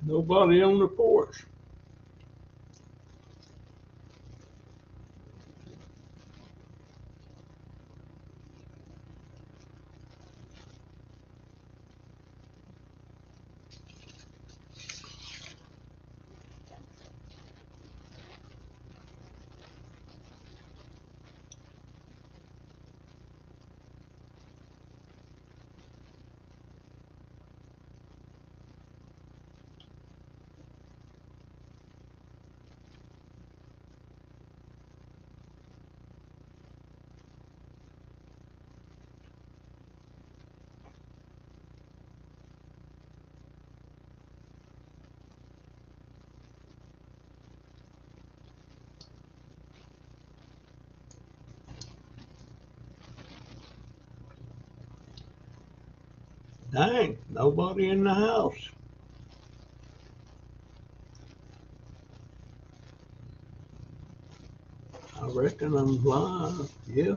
Nobody on the porch. Dang, nobody in the house. I reckon I'm live. Yeah.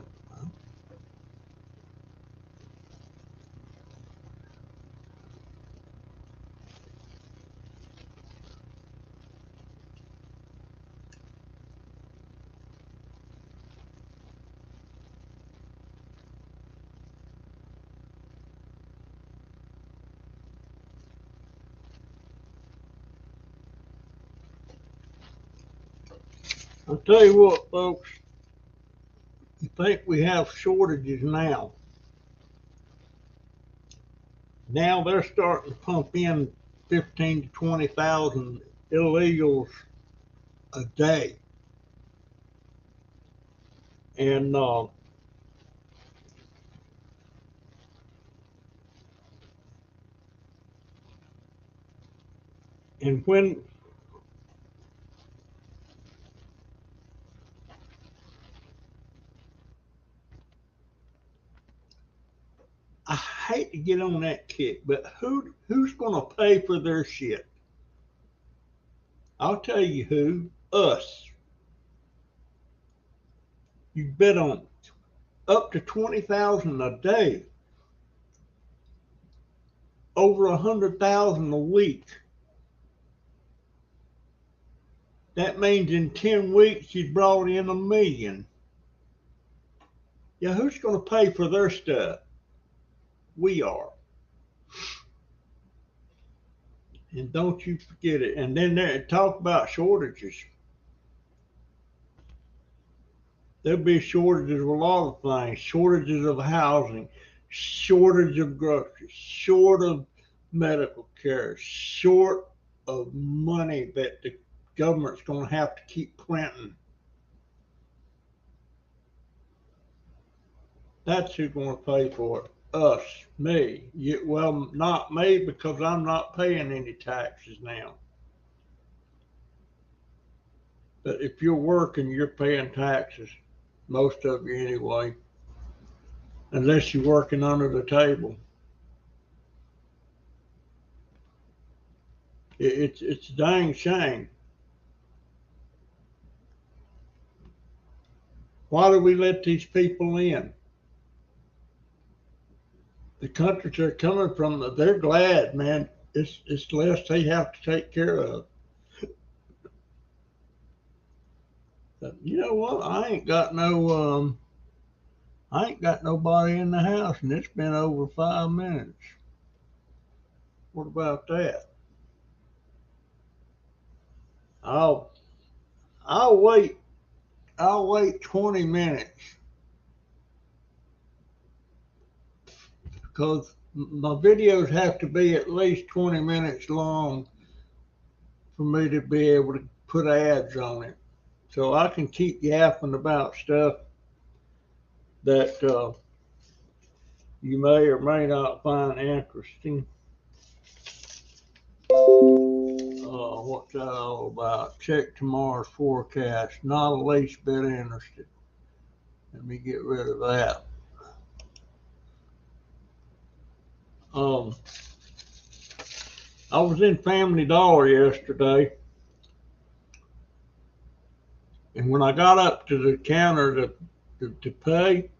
I'll tell you what, folks. You think we have shortages now. Now they're starting to pump in 15 to 20,000 illegals a day. And when I hate to get on that kick, but who's going to pay for their shit? I'll tell you who. Us. You bet on up to 20,000 a day, over 100,000 a week. That means in 10 weeks you brought in $1 million. Yeah, who's going to pay for their stuff? We are. And don't you forget it. And then there, talk about shortages. There'll be shortages of a lot of things. Shortages of housing, shortage of groceries, short of medical care, short of money that the government's going to have to keep printing. That's who's going to pay for it. Us, me. Well, not me, because I'm not paying any taxes now. But if you're working, you're paying taxes. Most of you anyway. Unless you're working under the table. It's a dang shame. Why do we let these people in? The countries they're coming from, they're glad, man. It's less they have to take care of. But you know what? I ain't got nobody in the house, and it's been over 5 minutes. What about that? I'll wait. I'll wait 20 minutes because my videos have to be at least 20 minutes long for me to be able to put ads on it. So I can keep yapping about stuff that you may or may not find interesting. What's that all about? Check tomorrow's forecast. Not the least bit interested. Let me get rid of that. I was in Family Dollar yesterday, and when I got up to the counter to pay,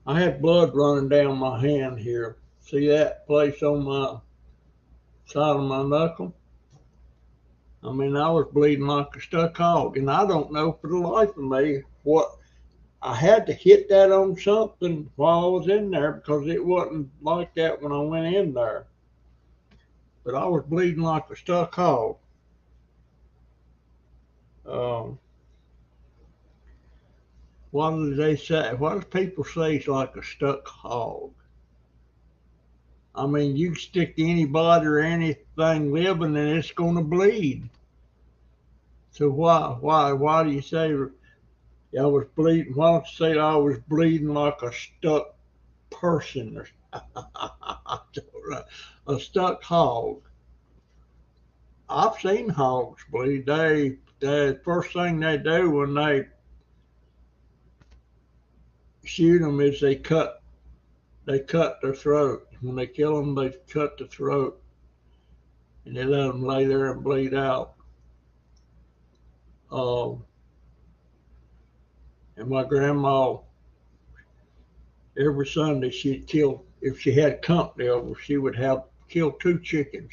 I had blood running down my hand here. See that place on my side of my knuckle? I mean, I was bleeding like a stuck hog, and I don't know for the life of me what I had to hit that on something while I was in there because it wasn't like that when I went in there. But I was bleeding like a stuck hog. What do they say? What do people say is like a stuck hog? I mean, you can stick anybody or anything living and it's going to bleed. So why do you say I was bleeding? Why don't you say I was bleeding like a stuck person or a stuck hog? I've seen hogs bleed. The first thing they do when they shoot them is they cut their throat. When they kill them, they cut the throat and they let them lay there and bleed out. And my grandma, every Sunday she'd kill, if she had company over, she would kill 2 chickens.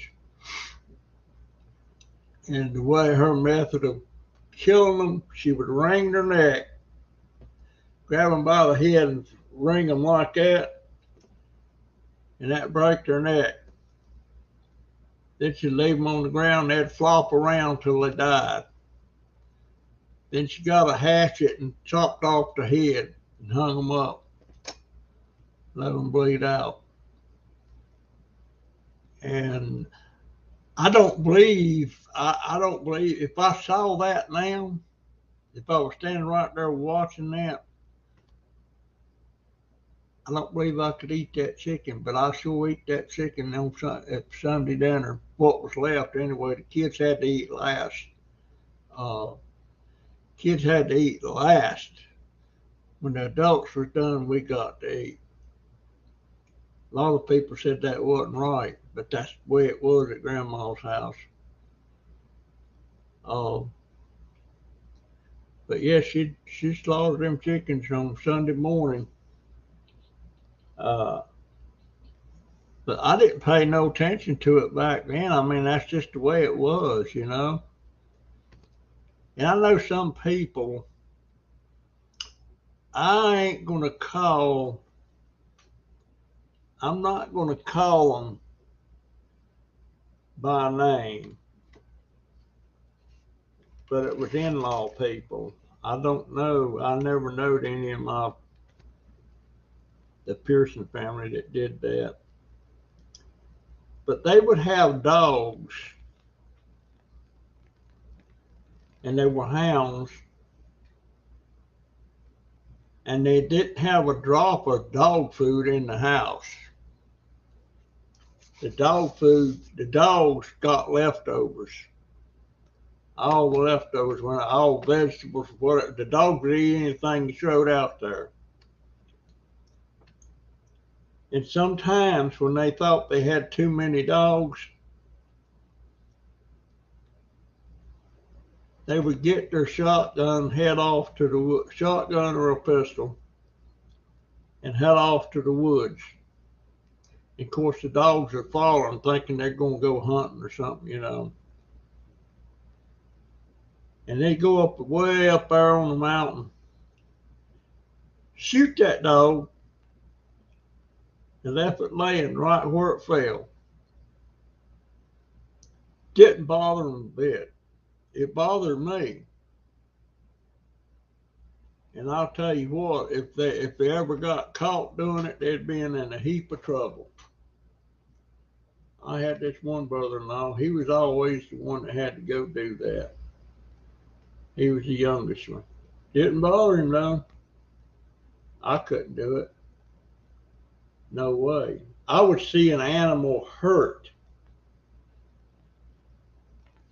And the way her method of killing them, she would wring their neck, grab them by the head and wring them like that, and that break their neck. Then she'd leave them on the ground, they'd flop around till they died. Then she got a hatchet and chopped off the head and hung them up, let them bleed out. And I don't believe if I saw that now, if I was standing right there watching that, I don't believe I could eat that chicken, but I sure eat that chicken at Sunday dinner. What was left anyway, the kids had to eat last. Kids had to eat last. When the adults were done, we got to eat. A lot of people said that wasn't right, but that's the way it was at Grandma's house. But yeah, she slaughtered them chickens on Sunday morning. But I didn't pay no attention to it back then. I mean, that's just the way it was, you know. And I know some people, I'm not going to call them by name, but it was in-law people. I don't know. I never knowed any of the Pearson family that did that. But they would have dogs, and they were hounds, and they didn't have a drop of dog food in the house. The dogs got leftovers. All the leftovers, all vegetables, the dogs would eat anything you throwed out there. And sometimes when they thought they had too many dogs, they would get their shotgun, head off to the shotgun or a pistol, and head off to the woods. And of course, the dogs are following, thinking they're going to go hunting or something, you know. And they go way up there on the mountain, shoot that dog, and left it laying right where it fell. Didn't bother them a bit. It bothered me. And I'll tell you what, if they ever got caught doing it, they'd be in a heap of trouble. I had this one brother-in-law, he was always the one that had to go do that. He was the youngest one. Didn't bother him though. I couldn't do it. No way. I would see an animal hurt.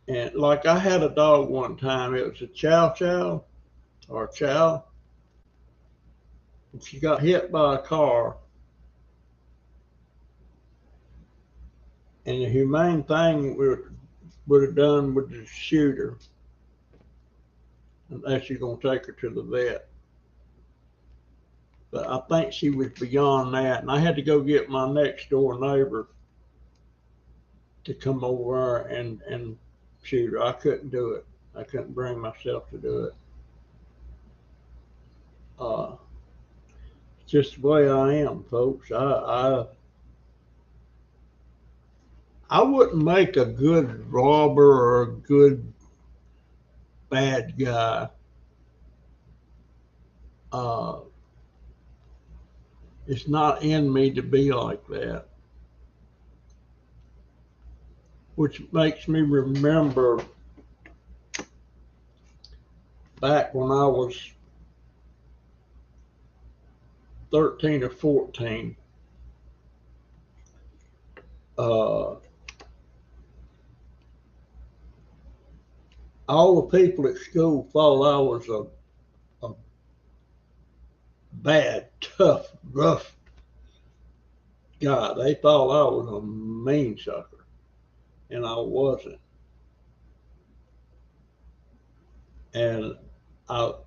And like I had a dog one time, it was a chow. And she got hit by a car. And the humane thing we would have done would just shoot her. Unless you're going to take her to the vet. But I think she was beyond that. And I had to go get my next door neighbor to come over and shooter. I couldn't do it. I couldn't bring myself to do it. It's just the way I am, folks. I wouldn't make a good robber or a good bad guy. It's not in me to be like that. Which makes me remember back when I was 13 or 14. All the people at school thought I was a bad, tough, rough guy. They thought I was a mean sucker, and I wasn't. And now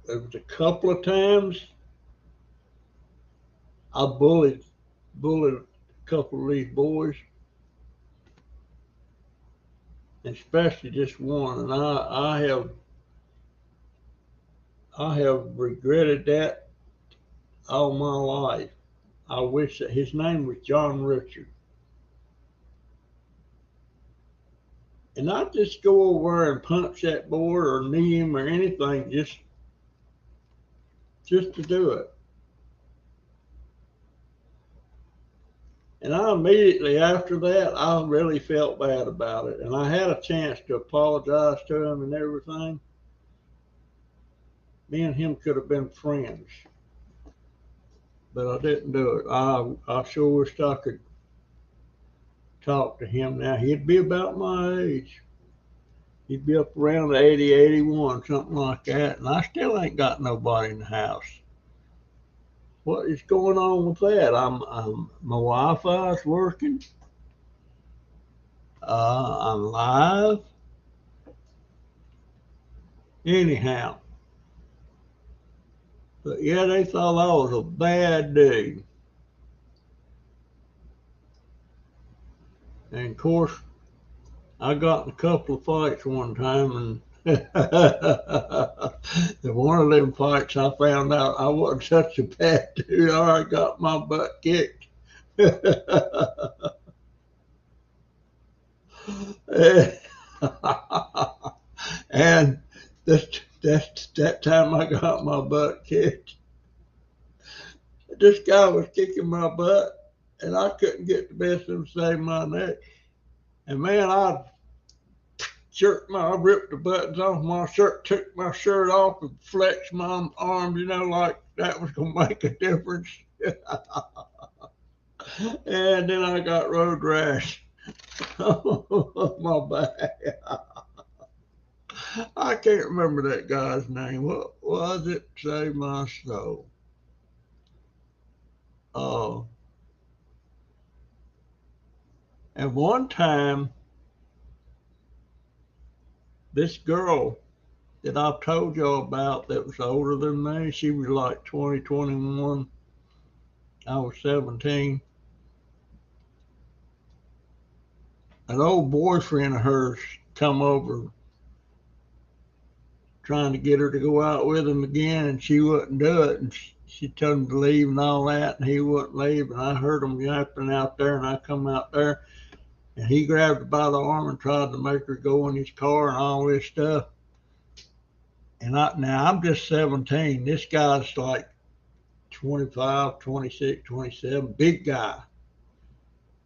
there was a couple of times I bullied a couple of these boys, especially just one, and I have regretted that all my life. I wish that his name was John Richard. And I'd just go over and punch that boy or knee him or anything just to do it. And I immediately after that, I really felt bad about it. And I had a chance to apologize to him and everything. Me and him could have been friends. But I didn't do it. I sure wished I could talk to him now. He'd be about my age. He'd be up around 80, 81, something like that. And I still ain't got nobody in the house. What is going on with that? My Wi-Fi's working. I'm live. Anyhow. But yeah, they thought I was a bad dude. And of course, I got in a couple of fights one time, and in one of them fights, I found out I wasn't such a bad dude. I got my butt kicked. And that time I got my butt kicked. This guy was kicking my butt, and I couldn't get the best of him to save my neck. And man, I ripped the buttons off my shirt, took my shirt off, and flexed my arms, like that was going to make a difference. And then I got road rash on my back. I can't remember that guy's name. What was it? Save my soul. Oh. And one time, this girl that I've told y'all about that was older than me, she was like 20, 21. I was 17. An old boyfriend of hers come over trying to get her to go out with him again, and she wouldn't do it. And she told him to leave and all that, and he wouldn't leave. And I heard him yapping out there, and I come out there, and he grabbed her by the arm and tried to make her go in his car and all this stuff. And now I'm just 17. This guy's like 25, 26, 27, big guy.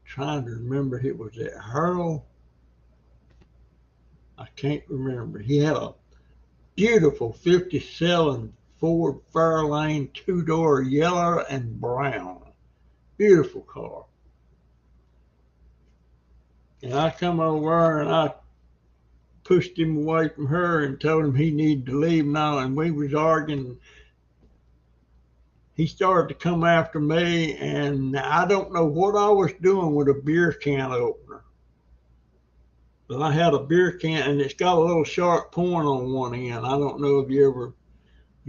Trying to remember, it was at Hurl. I can't remember. He had a beautiful 57 Ford Fairlane 2-door, yellow and brown. Beautiful car. And I come over and I pushed him away from her and told him he needed to leave now. And we was arguing. He started to come after me, and I don't know what I was doing with a beer can opener. But I had a beer can, and it's got a little sharp point on one end. I don't know if you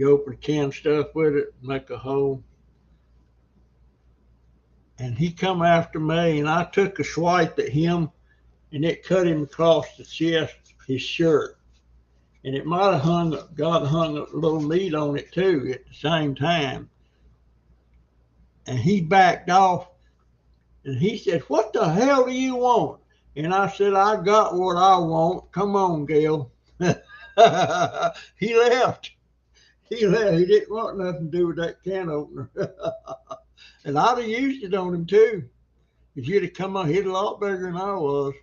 open can stuff with it, make a hole. And he come after me, and I took a swipe at him, and it cut him across the chest, his shirt. And it might have got hung a little meat on it too at the same time. And he backed off and he said, "What the hell do you want?" And I said, "I got what I want. Come on, Gail." He left. He left. He didn't want nothing to do with that can opener. And I'd have used it on him too. If you'd have come on, he's a lot bigger than I was.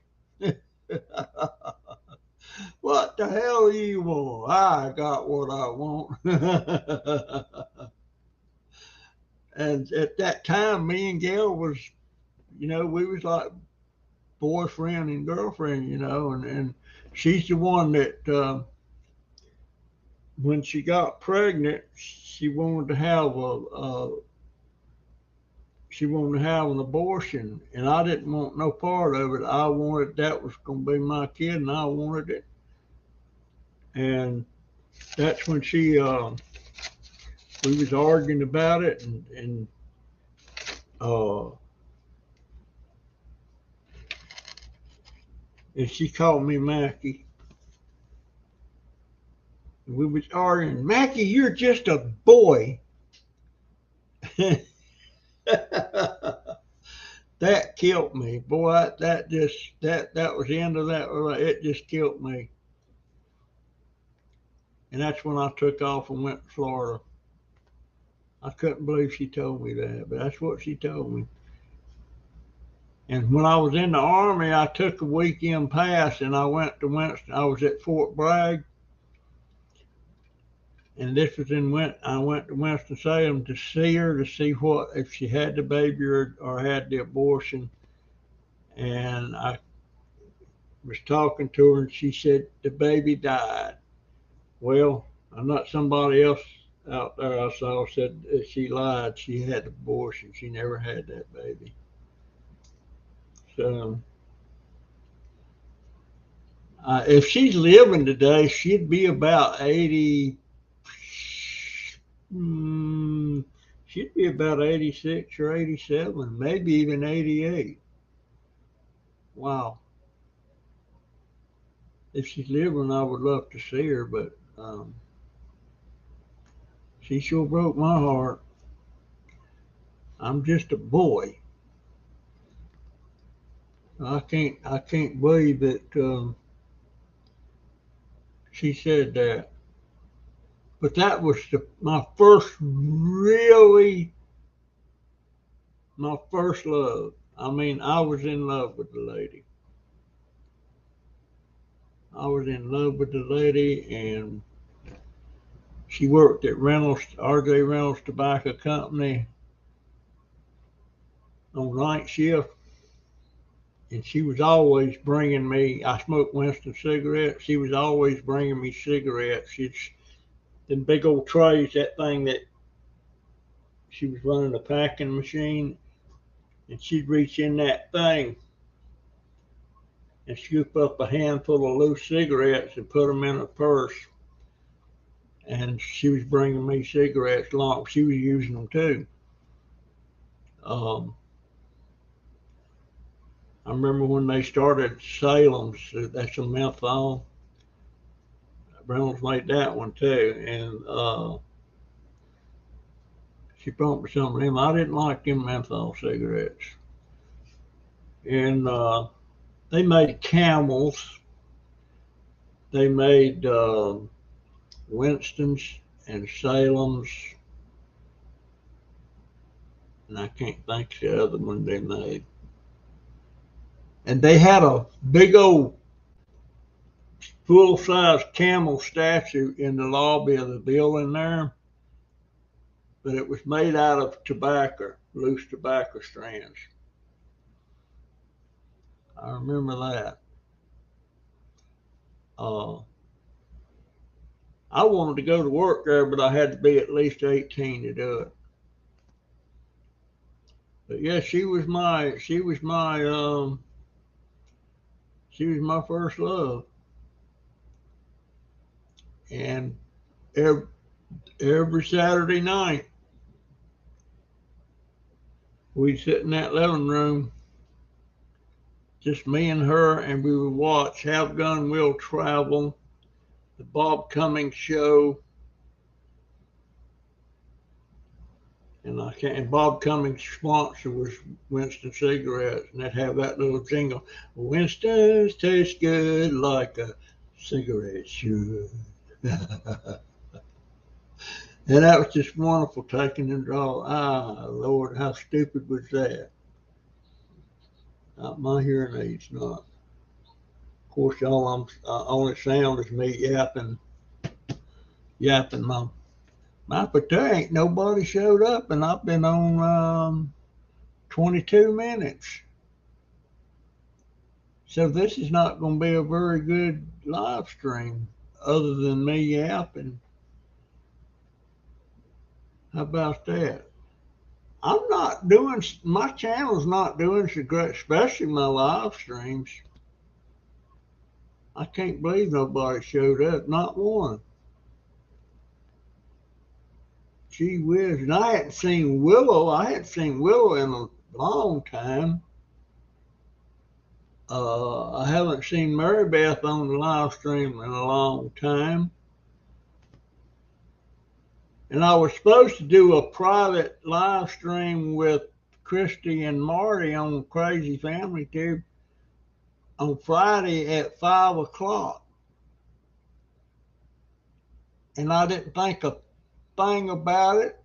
What the hell do you want? I got what I want. And at that time, me and Gail was, we was like boyfriend and girlfriend, and she's the one that when she got pregnant, she wanted to have an abortion, and I didn't want no part of it. I wanted that was going to be my kid, and I wanted it. And that's when we was arguing about it, and she called me Mackie. We was arguing, "Mackie, you're just a boy." That killed me, boy. That was the end of that. It just killed me. And that's when I took off and went to Florida. I couldn't believe she told me that, but that's what she told me. And when I was in the Army, I took a weekend pass and I went to Winston. I was at Fort Bragg. And this was I went to Winston-Salem to see her, to see if she had the baby or had the abortion. And I was talking to her and she said, "The baby died." Well, I'm not somebody else out there I saw said that she lied. She had an abortion. She never had that baby. So if she's living today, she'd be about 80. She'd be about 86 or 87, maybe even 88. Wow. If she's living, I would love to see her, but she sure broke my heart. I'm just a boy. I can't believe that she said that. But that was my first love. I mean, I was in love with the lady. And she worked at R.J. Reynolds Tobacco Company on night shift. And she was always bringing me, I smoked Winston cigarettes. She was always bringing me cigarettes. It's them big old trays, that thing that she was running a packing machine. And she'd reach in that thing and scoop up a handful of loose cigarettes and put them in a purse. And she was bringing me cigarettes along. She was using them too. I remember when they started Salem's, that's a menthol. Reynolds made that one too. And she brought me some of them. I didn't like them menthol cigarettes. And they made Camels. They made Winston's and Salem's. And I can't think of the other one they made. And they had a big old full-size camel statue in the lobby of the building there. But it was made out of tobacco, loose tobacco strands. I remember that. I wanted to go to work there, but I had to be at least 18 to do it. But yeah, she was my first love. And every Saturday night, we'd sit in that living room just me and her, and we would watch Have Gun Will Travel, the Bob Cummings Show, and Bob Cummings' sponsor was Winston Cigarettes, and they'd have that little jingle, Winston's taste good like a cigarette should. And that was just wonderful, taking and draw. Ah, Lord, how stupid was that? My hearing aids not. Of course, all only sound is me yapping. But there ain't nobody showed up, and I've been on 22 minutes. So this is not going to be a very good live stream, other than me yapping. How about that? I'm not doing, my channel's not doing so great, especially my live streams. I can't believe nobody showed up, not one. Gee whiz, and I hadn't seen Willow. I hadn't seen Willow in a long time. I haven't seen Mary Beth on the live stream in a long time. And I was supposed to do a private live stream with Christy and Marty on Crazy Family Tube on Friday at 5 o'clock. And I didn't think a thing about it.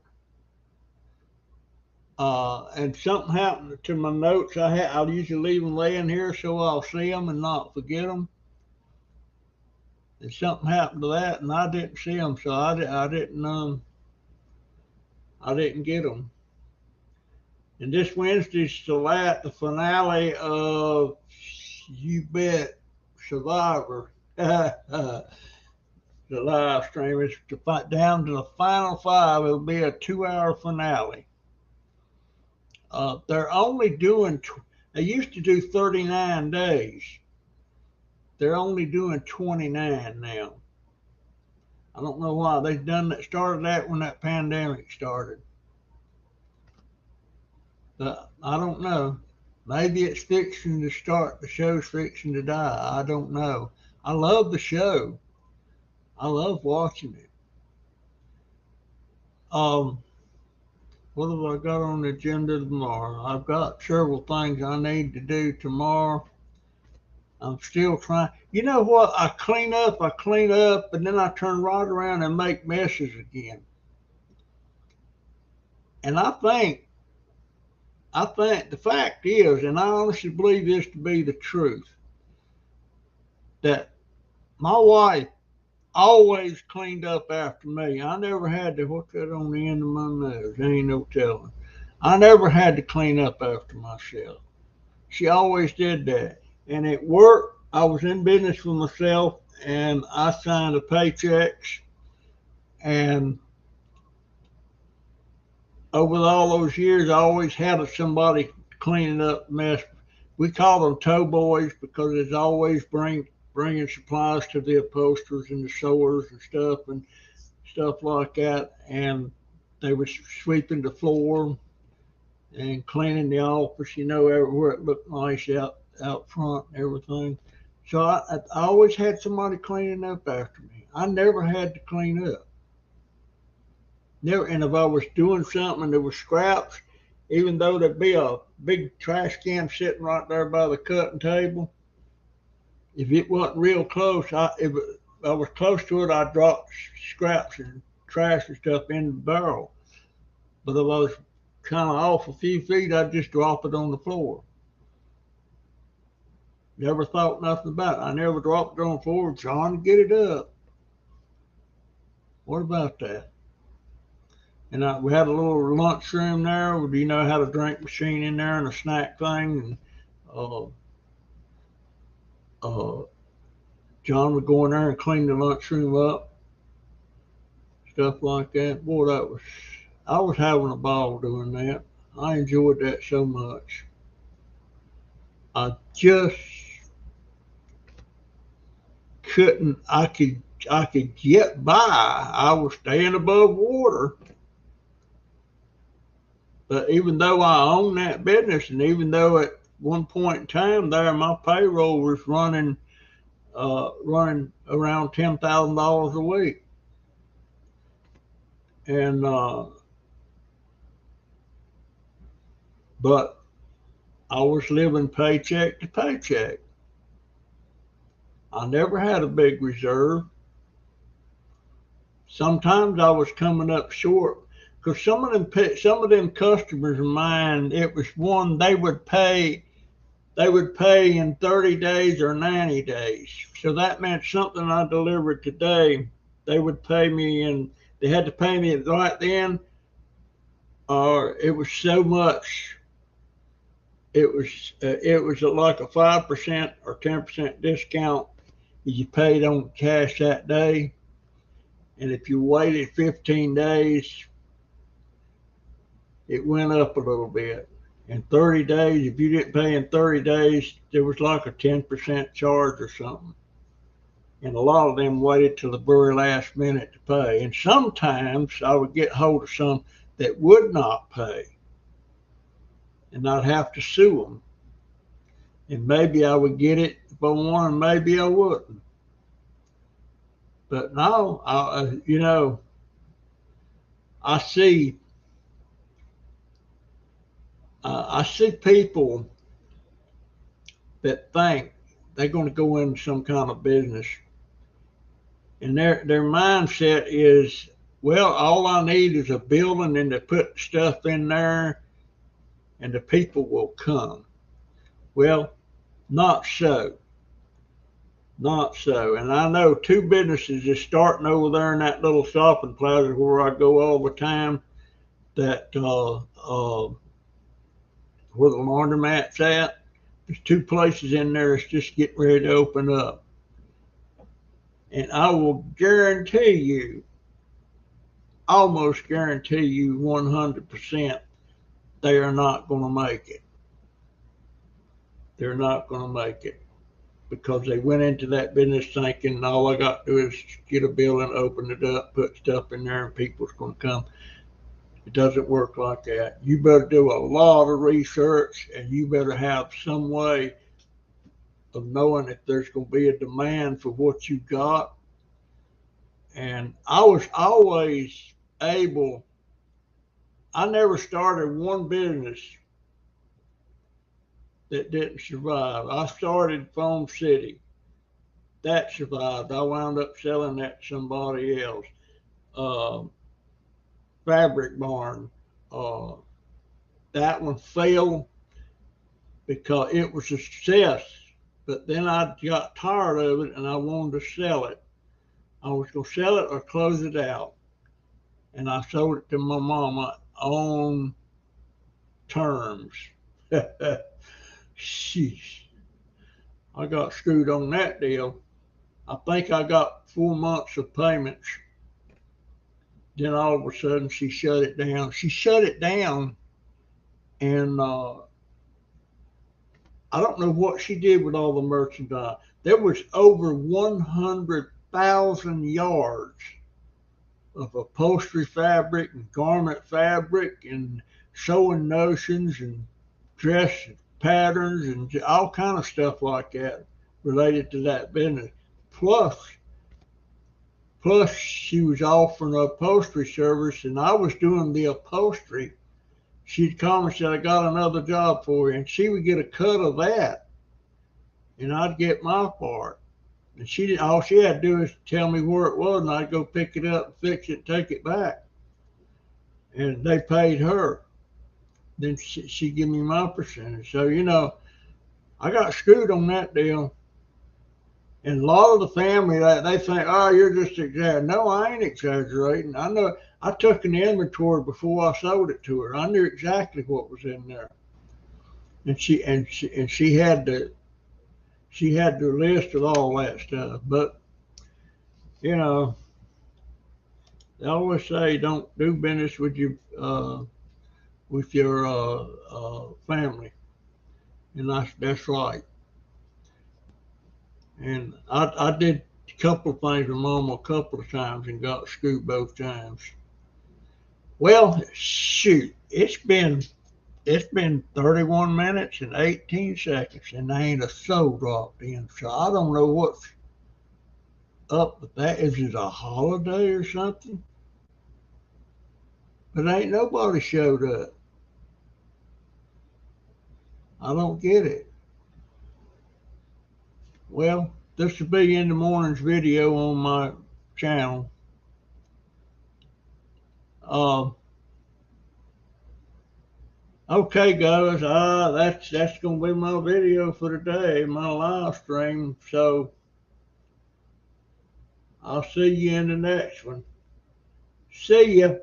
And something happened to my notes. I'll usually leave them laying here so I'll see them and not forget them. And something happened to that, and I didn't see them, so I didn't get them. And this Wednesday's the finale of You Bet Survivor. The live stream is down to the final 5. It'll be a 2-hour finale. They're only doing, they used to do 39 days. They're only doing 29 now. I don't know why. They've started that when that pandemic started. But I don't know. Maybe it's fixing to start. The show's fixing to die. I don't know. I love the show. I love watching it. What have I got on the agenda tomorrow? I've got several things I need to do tomorrow. I'm still trying. You know what? I clean up, and then I turn right around and make messes again. And I think the fact is, and I honestly believe this to be the truth, that my wife always cleaned up after me. I never had to, what's that on the end of my nose? There ain't no telling. I never had to clean up after myself. She always did that. And at work, I was in business for myself, and I signed the paychecks. And over all those years, I always had somebody cleaning up mess. We call them tow boys because it's always bringing supplies to the upholsterers and the sewers and stuff like that. And they were sweeping the floor and cleaning the office, everywhere it looked nice out front and everything. So I always had somebody cleaning up after me. I never had to clean up. Never. And if I was doing something and there was scraps, even though there'd be a big trash can sitting right there by the cutting table, if it wasn't real close, if I was close to it, I'd drop scraps and trash and stuff in the barrel. But if I was kind of off a few feet, I'd just drop it on the floor. Never thought nothing about it. I never dropped it on the floor trying to get it up. What about that? And we had a little lunchroom there. We had a drink machine in there and a snack thing. And John would go in there and clean the lunchroom up, stuff like that. Boy, I was having a ball doing that. I enjoyed that so much. I just couldn't. I could get by. I was staying above water. But even though I own that business, and even though one point in time there, my payroll was running around $10,000 a week, and but I was living paycheck to paycheck. I never had a big reserve. Sometimes I was coming up short because some of them customers of mine, it was one they would pay in 30 days or 90 days. So that meant something I delivered today, they would pay me, and they had to pay me right then, or it was so much. It was like a 5% or 10% discount if you paid on cash that day. And if you waited 15 days, it went up a little bit. In 30 days, if you didn't pay in 30 days, there was like a 10% charge or something. And a lot of them waited till the very last minute to pay. And sometimes I would get hold of some that would not pay, and I'd have to sue them. And maybe I would get it if I wanted, maybe I wouldn't. But no, I see people that think they're going to go into some kind of business, and their mindset is, well, all I need is a building and to put stuff in there, and the people will come. Well, not so. Not so. And I know two businesses is starting over there in that little shopping plaza where I go all the time, that where the laundromat's at. There's two places in there that's just getting ready to open up. And I will guarantee you, almost guarantee you 100%, they are not going to make it. They're not going to make it, because they went into that business thinking all I got to do is get a building, open it up, put stuff in there, and people's going to come. It doesn't work like that. You better do a lot of research, and you better have some way of knowing if there's going to be a demand for what you got. And I was always able, I never started one business that didn't survive. I started Foam City. That survived. I wound up selling that to somebody else. Fabric Barn. That one failed because it was a success, but then I got tired of it and I wanted to sell it. I was going to sell it or close it out. And I sold it to my mama on terms. Sheesh. I got screwed on that deal. I think I got 4 months of payments. Then all of a sudden she shut it down. She shut it down, and I don't know what she did with all the merchandise. There was over 100,000 yards of upholstery fabric and garment fabric and sewing notions and dress patterns and all kind of stuff like that related to that business. Plus she was offering upholstery service, and I was doing the upholstery. She'd call me and said, I got another job for you, and she would get a cut of that, and I'd get my part. And all she had to do is tell me where it was, and I'd go pick it up, fix it, take it back. And they paid her. Then she give me my percentage. So, I got screwed on that deal. And a lot of the family, they think, oh, you're just exaggerating. No, I ain't exaggerating. I know. I took an inventory before I sold it to her. I knew exactly what was in there. And she had the list of all that stuff. But, they always say don't do business with your family. And that's right. And I did a couple of things with Mama a couple of times and got screwed both times. Well, shoot, it's been It's been 31 minutes and 18 seconds, and there ain't a soul dropped in. So I don't know what's up with that. Is it a holiday or something? But ain't nobody showed up. I don't get it. Well, this will be in the morning's video on my channel. Okay, guys, that's gonna be my video for today, my live stream. So I'll see you in the next one. See ya.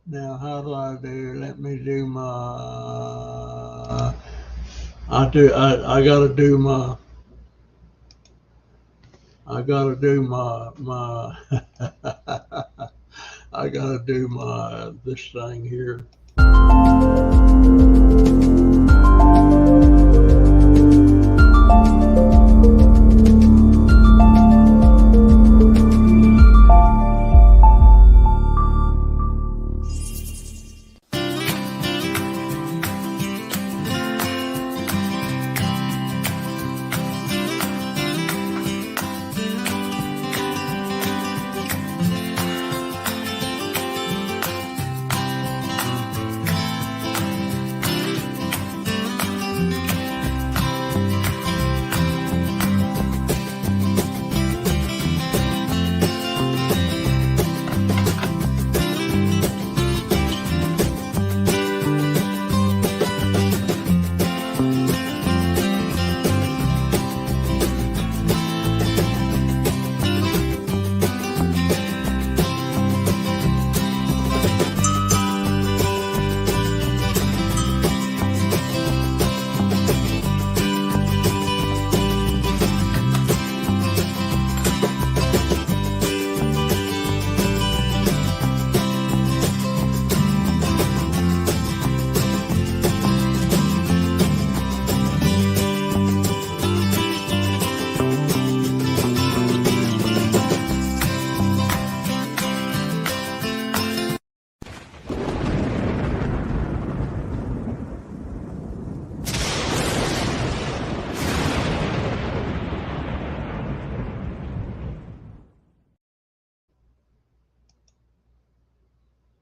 Now, how do I do? Let me do my. I gotta do my. I gotta do my I gotta do my this thing here.